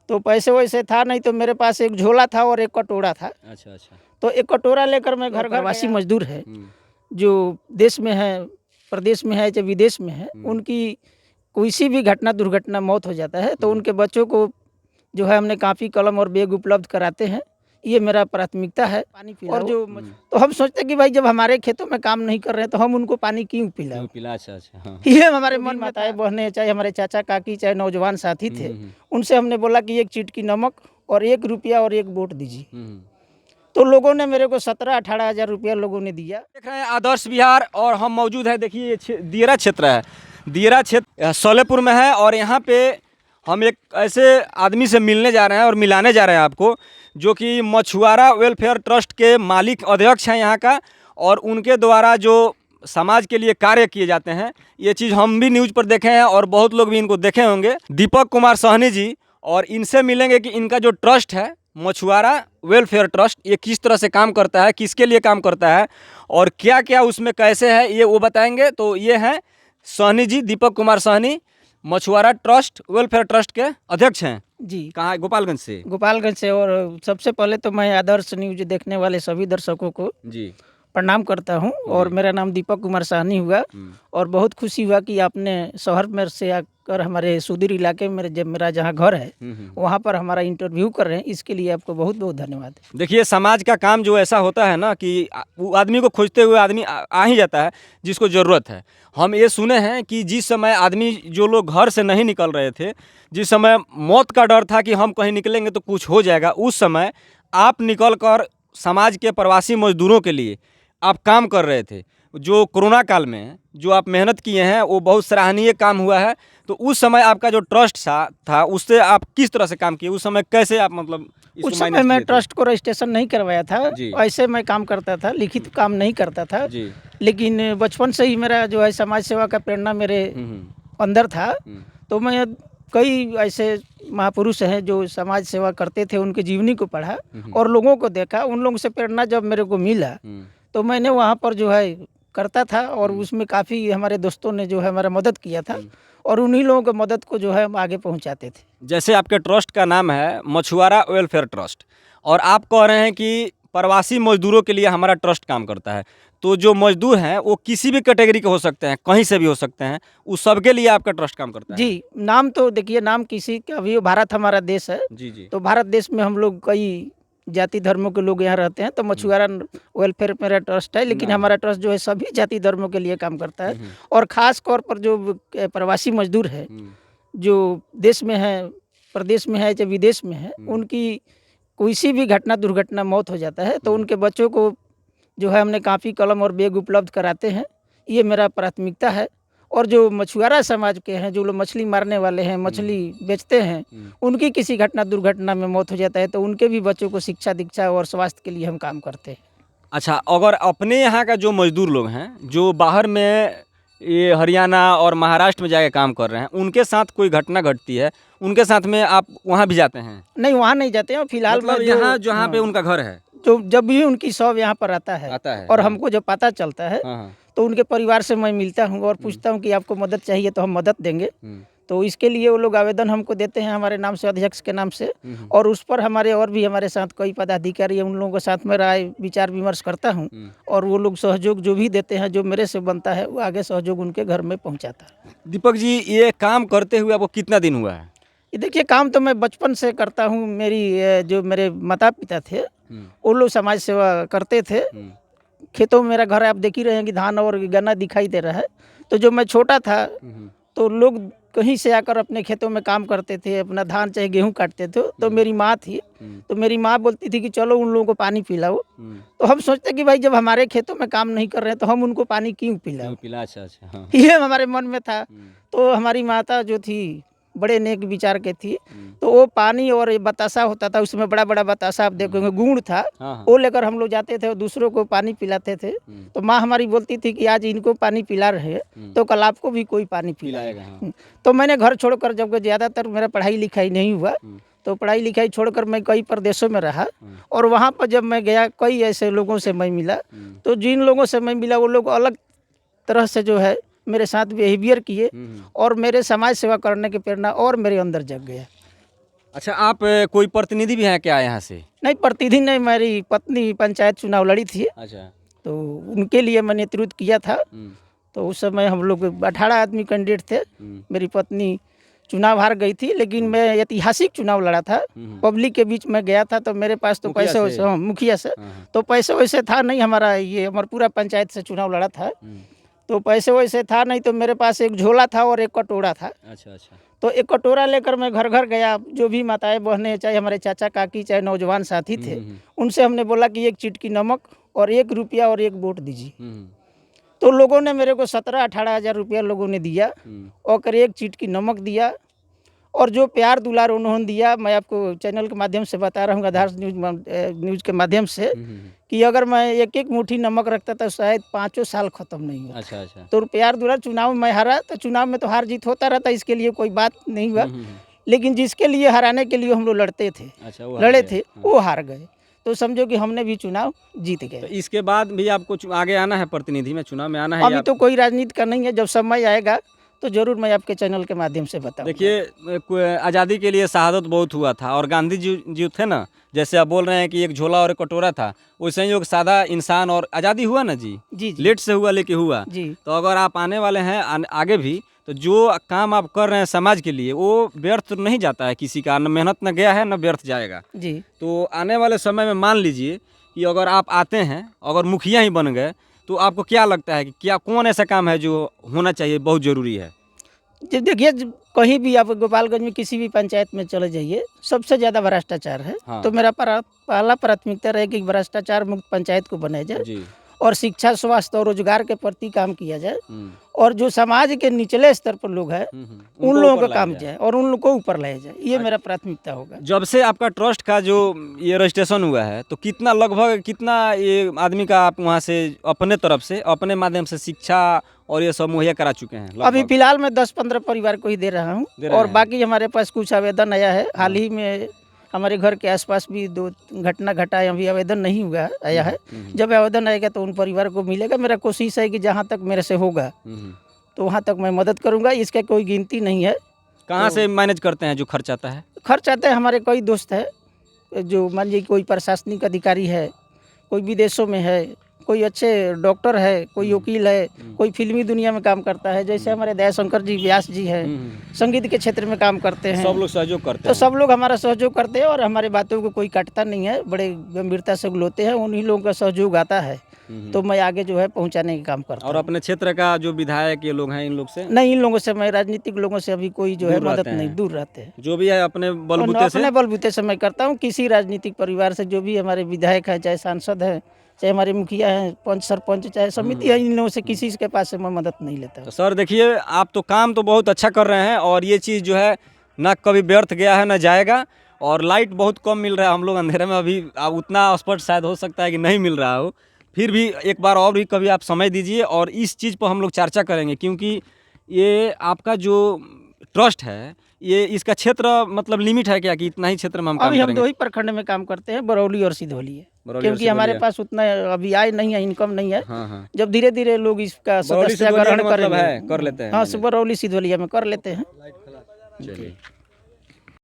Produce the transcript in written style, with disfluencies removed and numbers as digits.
तो पैसे वैसे था नहीं, तो मेरे पास एक झोला था और एक कटोरा था। अच्छा अच्छा। तो एक कटोरा लेकर मैं घर घर प्रवासी मजदूर है जो देश में है, प्रदेश में है, चाहे विदेश में है, उनकी किसी भी घटना दुर्घटना मौत हो जाता है तो उनके बच्चों को जो है हमने कापी कलम और बैग उपलब्ध कराते हैं। ये मेरा प्राथमिकता है। पानी पिलाओ। और जो तो हम सोचते हैं कि भाई जब हमारे खेतों में काम नहीं कर रहे हैं तो हम उनको पानी क्यों पिलाओ। पिला। अच्छा अच्छा। हाँ। ये हमारे मन में माताएं बहनें, चाहे हमारे चाचा काकी, चाहे नौजवान साथी थे, उनसे हमने बोला कि एक चीट की नमक और 1 रुपया और 1 वोट दीजिए। तो लोगों ने मेरे को 17-18 हज़ार रुपया लोगों ने दिया। देख रहे हैं आदर्श विहार और हम मौजूद है। देखिए ये दियरा क्षेत्र है। दियरा क्षेत्र सौलेपुर में है और यहाँ पे हम एक ऐसे आदमी से मिलने जा रहे हैं और मिलाने जा रहे हैं आपको, जो कि मछुआरा वेलफेयर ट्रस्ट के मालिक अध्यक्ष हैं यहाँ का, और उनके द्वारा जो समाज के लिए कार्य किए जाते हैं, ये चीज़ हम भी न्यूज़ पर देखे हैं और बहुत लोग भी इनको देखे होंगे। दीपक कुमार सहनी जी, और इनसे मिलेंगे कि इनका जो ट्रस्ट है मछुआरा वेलफेयर ट्रस्ट, ये किस तरह से काम करता है, किसके लिए काम करता है और क्या क्या उसमें कैसे है, ये वो बताएंगे। तो ये हैं सहनी जी, दीपक कुमार सहनी, मछुआरा ट्रस्ट वेलफेयर ट्रस्ट के अध्यक्ष हैं जी। कहाँ? गोपालगंज से। गोपालगंज से। और सबसे पहले तो मैं आदर्श न्यूज देखने वाले सभी दर्शकों को जी प्रणाम करता हूं। और मेरा नाम दीपक कुमार सहनी हुआ और बहुत खुशी हुआ कि आपने शहर में से आकर हमारे सुदूर इलाके में जब मेरा जहां घर है वहां पर हमारा इंटरव्यू कर रहे हैं, इसके लिए आपको बहुत बहुत धन्यवाद। देखिए समाज का काम जो ऐसा होता है ना कि वो आदमी को खोजते हुए आदमी आ ही जाता है जिसको ज़रूरत है। हम ये सुने हैं कि जिस समय आदमी जो लोग घर से नहीं निकल रहे थे, जिस समय मौत का डर था कि हम कहीं निकलेंगे तो कुछ हो जाएगा, उस समय आप निकल कर समाज के प्रवासी मजदूरों के लिए आप काम कर रहे थे। जो कोरोना काल में जो आप मेहनत किए हैं वो बहुत सराहनीय काम हुआ है। तो उस समय आपका जो ट्रस्ट था उससे आप किस तरह से काम किए? उस समय कैसे आप मतलब उस समय मैं ट्रस्ट को रजिस्ट्रेशन नहीं करवाया था, ऐसे मैं काम करता था, लिखित काम नहीं करता था जी। लेकिन बचपन से ही मेरा जो है समाज सेवा का प्रेरणा मेरे अंदर था। तो मैं कई ऐसे महापुरुष हैं जो समाज सेवा करते थे, उनके जीवनी को पढ़ा और लोगों को देखा। उन लोगों से प्रेरणा जब मेरे को मिला तो मैंने वहाँ पर जो है करता था और उसमें काफ़ी हमारे दोस्तों ने जो है हमारा मदद किया था और उन्हीं लोगों की मदद को जो है हम आगे पहुँचाते थे। जैसे आपके ट्रस्ट का नाम है मछुआरा वेलफेयर ट्रस्ट और आप कह रहे हैं कि प्रवासी मजदूरों के लिए हमारा ट्रस्ट काम करता है, तो जो मजदूर हैं वो किसी भी कैटेगरी के हो सकते हैं, कहीं से भी हो सकते हैं, उस सबके लिए आपका ट्रस्ट काम करता है? जी। नाम तो देखिए, नाम किसी का भी, भारत हमारा देश है। जी जी। तो भारत देश में हम लोग कई जाति धर्मों के लोग यहाँ रहते हैं, तो मछुआरा वेलफेयर मेरा ट्रस्ट है, लेकिन हमारा ट्रस्ट जो है सभी जाति धर्मों के लिए काम करता है। और ख़ास तौर पर जो प्रवासी मजदूर है जो देश में है, प्रदेश में है, चाहे विदेश में है, उनकी किसी भी घटना दुर्घटना मौत हो जाता है तो उनके बच्चों को जो है हमने कापी कलम और बैग उपलब्ध कराते हैं। ये मेरा प्राथमिकता है। और जो मछुआरा समाज के हैं, जो लोग मछली मारने वाले हैं, मछली बेचते हैं, उनकी किसी घटना दुर्घटना में मौत हो जाता है तो उनके भी बच्चों को शिक्षा दीक्षा और स्वास्थ्य के लिए हम काम करते हैं। अच्छा, अगर अपने यहाँ का जो मजदूर लोग हैं जो बाहर में ये हरियाणा और महाराष्ट्र में जाके काम कर रहे हैं, उनके साथ कोई घटना घटती है, उनके साथ में आप वहाँ भी जाते हैं? नहीं, वहाँ नहीं जाते हैं फिलहाल। मतलब यहाँ जहाँ पे उनका घर है, तो जब भी उनकी शव यहाँ पर आता है और हमको जब पता चलता है तो उनके परिवार से मैं मिलता हूँ और पूछता हूँ कि आपको मदद चाहिए तो हम मदद देंगे। तो इसके लिए वो लोग आवेदन हमको देते हैं हमारे नाम से, अध्यक्ष के नाम से, और उस पर हमारे और भी हमारे साथ कई पदाधिकारी हैं, उन लोगों के साथ में राय विचार विमर्श करता हूँ और वो लोग सहयोग जो भी देते हैं, जो मेरे से बनता है, वो आगे सहयोग उनके घर में पहुँचाता है। दीपक जी, ये काम करते हुए आपको कितना दिन हुआ है? ये देखिए, काम तो मैं बचपन से करता हूँ। जो मेरे माता पिता थे वो लोग समाज सेवा करते थे। खेतों में मेरा घर है, आप देख ही रहे हैं कि धान और गन्ना दिखाई दे रहा है। तो जब मैं छोटा था तो लोग कहीं से आकर अपने खेतों में काम करते थे, अपना धान चाहे गेहूं काटते थे। तो मेरी माँ थी, तो मेरी माँ बोलती थी कि चलो उन लोगों को पानी पिलाओ। तो हम सोचते कि भाई जब हमारे खेतों में काम नहीं कर रहे हैं तो हम उनको पानी क्यों पिलाओ। अच्छा अच्छा। हाँ। ये हमारे मन में था। तो हमारी माता जो थी बड़े नेक विचार के थी, तो वो पानी और ये बतासा होता था, उसमें बड़ा बड़ा बतासा आप देखोगे, गुड़ था, वो लेकर हम लोग जाते थे और दूसरों को पानी पिलाते थे। तो माँ हमारी बोलती थी कि आज इनको पानी पिला रहे हैं तो कल आपको भी कोई पानी पिलाएगा। तो मैंने घर छोड़कर, जब ज़्यादातर मेरा पढ़ाई लिखाई नहीं हुआ, तो पढ़ाई लिखाई छोड़कर मैं कई प्रदेशों में रहा और वहाँ पर जब मैं गया कई ऐसे लोगों से मैं मिला। तो जिन लोगों से मैं मिला वो लोग अलग तरह से जो है मेरे साथ बिहेवियर किए और मेरे समाज सेवा करने की प्रेरणा और मेरे अंदर जग गया। अच्छा, आप कोई प्रतिनिधि भी हैं क्या यहाँ से? नहीं, प्रतिनिधि नहीं, मेरी पत्नी पंचायत चुनाव लड़ी थी, अच्छा। तो उनके लिए मैं नेतृत्व किया था। तो उस समय हम लोग 18 आदमी कैंडिडेट थे। मेरी पत्नी चुनाव हार गई थी, लेकिन मैं ऐतिहासिक चुनाव लड़ा था। पब्लिक के बीच में गया था, तो मेरे पास तो मुखिया पैसे वैसे, से? हाँ, मुखिया से, तो पैसे वैसे था नहीं। हमारा ये अमरपुरा पंचायत से चुनाव लड़ा था, तो पैसे वैसे था नहीं, तो मेरे पास एक झोला था और एक कटोरा था। अच्छा अच्छा। तो एक कटोरा लेकर मैं घर घर गया, जो भी माताएं बहनें, चाहे हमारे चाचा काकी, चाहे नौजवान साथी थे, उनसे हमने बोला कि 1 चिटकी नमक और 1 रुपया और 1 वोट दीजिए। तो लोगों ने मेरे को 17-18 हज़ार रुपया लोगों ने दिया, और 1 चिटकी नमक दिया, और जो प्यार दुलार उन्होंने दिया, मैं आपको चैनल के माध्यम से बता रहा हूँ, आधार न्यूज़ के माध्यम से, कि अगर मैं एक एक मुट्ठी नमक रखता तो शायद 5 साल खत्म नहीं हुआ। अच्छा अच्छा। तो प्यार दुलार, चुनाव में हारा, तो चुनाव में तो हार जीत होता रहता, इसके लिए कोई बात नहीं हुआ, लेकिन जिसके लिए हराने के लिए हम लोग लड़ते थे, अच्छा, वो लड़े हार थे, गए। वो हार गए। तो समझो कि हमने भी चुनाव जीत तो गए। इसके बाद भी आपको आगे आना है, प्रतिनिधि में चुनाव में आना है? अभी तो कोई राजनीति का नहीं है, जब समय आएगा तो जरूर मैं आपके चैनल के माध्यम से बताऊंगा। देखिए, आज़ादी के लिए शहादत बहुत हुआ था, और गांधी जी थे ना, जैसे आप बोल रहे हैं कि एक झोला और एक कटोरा था, वैसे ही एक सादा इंसान, और आज़ादी हुआ ना जी। जी जी लेट से हुआ, लेकिन हुआ जी। तो अगर आप आने वाले हैं आगे भी, तो जो काम आप कर रहे हैं समाज के लिए, वो व्यर्थ नहीं जाता है किसी का, न मेहनत न गया है, न व्यर्थ जाएगा जी। तो आने वाले समय में मान लीजिए कि अगर आप आते हैं, अगर मुखिया ही बन गए, तो आपको क्या लगता है कि क्या कौन ऐसा काम है जो होना चाहिए, बहुत ज़रूरी है? जी देखिए, कहीं भी आप गोपालगंज में किसी भी पंचायत में चले जाइए, सबसे ज़्यादा भ्रष्टाचार है। हाँ। तो मेरा पहला प्राथमिकता रहे कि भ्रष्टाचार मुक्त पंचायत को बनाया जाए, जी। और शिक्षा, स्वास्थ्य और रोजगार के प्रति काम किया जाए, और जो समाज के निचले स्तर पर लोग हैं, उन लोगों का काम जाए और उन लोगों को ऊपर लाया जाए, ये मेरा प्राथमिकता होगा। जब से आपका ट्रस्ट का जो ये रजिस्ट्रेशन हुआ है, तो कितना, लगभग कितना ये आदमी का आप वहाँ से अपने तरफ से, अपने माध्यम से शिक्षा और ये सब मुहैया करा चुके हैं? अभी फिलहाल मैं 10-15 परिवार को ही दे रहा हूँ, और हैं। बाकी हमारे पास कुछ आवेदन आया है। हाल ही में हमारे घर के आसपास भी 2 घटना घटा है, अभी आवेदन नहीं हुआ आया है। जब आवेदन आएगा तो उन परिवार को मिलेगा। मेरा कोशिश है कि जहाँ तक मेरे से होगा तो वहाँ तक मैं मदद करूँगा, इसका कोई गिनती नहीं है। कहाँ से मैनेज करते हैं जो खर्च आता है? खर्च आते हैं, हमारे कई दोस्त हैं, जो मान लीजिए कोई प्रशासनिक अधिकारी है, कोई विदेशों में है, कोई अच्छे डॉक्टर है, कोई वकील है, कोई फिल्मी दुनिया में काम करता है, जैसे हमारे दयाशंकर जी व्यास जी हैं, संगीत के क्षेत्र में काम करते हैं। सब लोग सहयोग करते तो हैं? सब लोग हमारा सहयोग करते हैं, और हमारे बातों को कोई काटता नहीं है, बड़े गंभीरता से लोते हैं। उन्हीं लोगों का सहयोग आता है, तो मैं आगे जो है पहुंचाने का काम करता और हूं। अपने क्षेत्र का जो विधायक ये लोग हैं, इन लोग से? नहीं, इन लोगों से मैं, राजनीतिक लोगों से अभी कोई जो है दूर मदद रहते नहीं, हैं? दूर रहते हैं। जो भी है अपने बलबूते से? अपने बलबूते से मैं करता हूँ। किसी राजनीतिक परिवार से, जो भी हमारे विधायक हैं, चाहे सांसद हैं, चाहे हमारे मुखिया हैं, पंच सरपंच, चाहे समिति है, इन लोगों से किसी के पास से मैं मदद नहीं लेता। तो सर देखिए, आप तो काम तो बहुत अच्छा कर रहे हैं, और ये चीज़ जो है ना कभी व्यर्थ गया है ना जाएगा। और लाइट बहुत कम मिल रहा है, हम लोग अंधेरे में अभी, उतना स्पष्ट शायद हो सकता है कि नहीं मिल रहा हो, फिर भी एक बार और भी कभी आप समय दीजिए, और इस चीज़ पर हम लोग चर्चा करेंगे, क्योंकि ये आपका जो ट्रस्ट है, ये इसका क्षेत्र मतलब लिमिट है क्या, कि इतना ही क्षेत्र में हम काम अभी हम करेंगे? 2 ही प्रखंड में काम करते हैं, बरौली और सिधौली है, बरौली और क्योंकि हमारे सिधौली पास उतना अभी आय नहीं है, इनकम नहीं है। हाँ हाँ। जब धीरे धीरे लोग इसका बरौली सदस्यता सिधौलिया ग्रहण का मतलब करेंगे, है, कर लेते हैं हाँ, मैनेज। बरौली सिधौलिया में कर लेते हैं। चलिए।